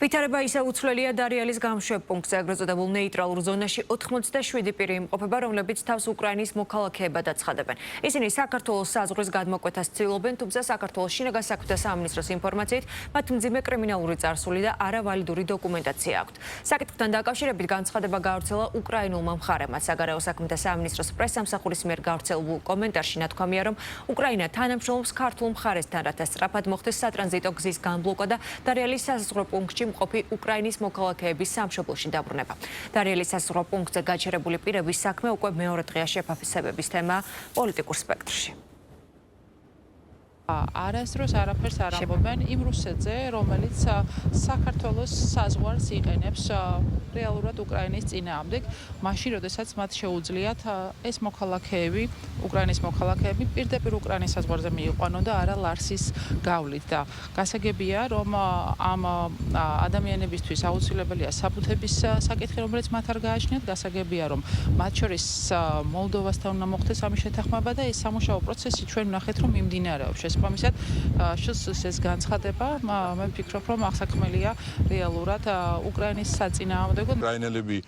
ვითარება ისე უცვლელია დარიალის გამშვებ პუნქტზე ეგრეთ წოდებულ ნეიტრალურ ზონაში 87 პირი იმყოფება, რომლებიც თავს უკრაინის მოქალაქეებად აცხადებენ. ისინი საქართველოს საზღვრის გადმოკვეთას ცდილობენ, თუმცა საქართველოს შინაგან საქმეთა სამინისტროს ინფორმაციით მათ მძიმე კრიმინალური წარსული და არავალიდური დოკუმენტაცია აქვთ. საკითხთან დაკავშირებით განცხადება გავრცელა უკრაინულმა მხარემაც. საგარეო საქმეთა სამინისტროს პრესსამსახურის მიერ გავრცელებულ კომენტარში ნათქვამია, რომ უკრაინა თანამშრომლობს ქართულ მხარესთან, რათა სწრაფად მოხდეს სატრანზიტო გზის განბლოკა და დარიალის საზღვრო პუნქტში მყოფი უკრაინის მოქალაქეების სამშობლოში დაბრუნება. დარიალის საზღვრო პუნქტზე გაჩერებული პირების საქმე უკვე მეორე დღეა შეფასებების თემა პოლიტიკურ სპექტრში. არასდროს არაფერს არ ამბობენ იმ რუსეთზე, რომელიც საქართველოს საზღვარს იყენებს რეალურად უკრაინის წინააღმდეგ, მაშინ, როდესაც მათ შეუძლიათ ეს მოქალაქეები, უკრაინის მოქალაქეები პირდაპირ უკრაინის საზღვარზე მიიყვანონ და არა ლარსის გავლით. და გასაგებია, რომ ამ ადამიანებისთვის აუცილებელია საბუთების საკითხი, რომელიც მათ არ გააჩნიათ. გასაგებია, რომ მათ შორის მოლდოვასთან უნდა მოხდეს ამის შეთანხმება და ეს სამუშაო პროცესი ჩვენ ვნახეთ, რომ მიმდინარეობს. შესაბამისად, ეს განცხადება, მე ვფიქრობ, რომ აღსაქმელია რეალურად უკრაინის საწინააღმდეგო. უკრაინელები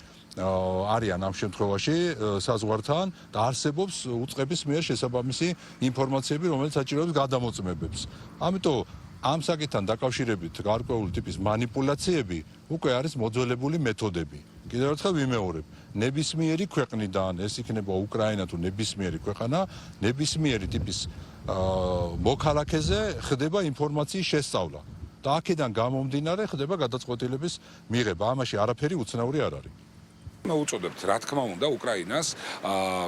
არიან ამ შემთხვევაში საზღვართან და არსებობს უწყების მიერ შესაბამისი ინფორმაციები, რომელიც საჭიროებს გადამოწმებებს. ამიტომ ამ საკითხთან დაკავშირებით გარკვეული ტიპის манипуляციები უკვე არის მოძველებული მეთოდები. კიდევ ერთხელ ვიმეორებ, ნებისმიერი ქვეყნიდან, ეს იქნება უკრაინა თუ ნებისმიერი ქვეყანა, ნებისმიერი ტიპის მოქალაქეზე ხდება ინფორმაციის შესწავლა და აქედან გამომდინარე ხდება გადაწყვეტილების მიღება. ამაში არაფერი უცნაური არ არის. უწოდებთ, რა თქმა უნდა, უკრაინას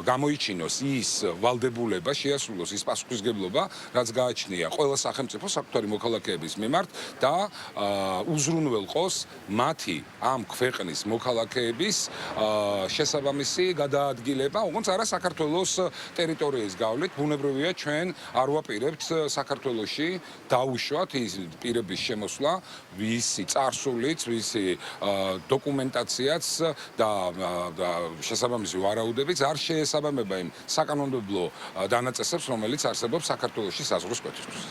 გამოიჩინოს ის ვალდებულება, შეასრულოს ის პასუხისგებლობა, რაც გააჩნია ყველა სახელმწიფო საკუთარი მოქალაქეების მიმართ და უზრუნველყოს მათი ამ ქვეყნის მოქალაქეების შესაბამისი გადაადგილება, ოღონდ არა საქართველოს ტერიტორიის გავლით. ბუნებრივია, ჩვენ არ ვაპირებთ საქართველოში დაუშვათ ის პირების შემოსვლა, ვისი წარსულიც, ვისი დოკუმენტაციაც და შესაბამისი ვარაუდებიც არ შეესაბამება იმ საკანონმდებლო დანაწესებს, რომელიც არსებობს საქართველოში საზღვრის კვეთისთვის.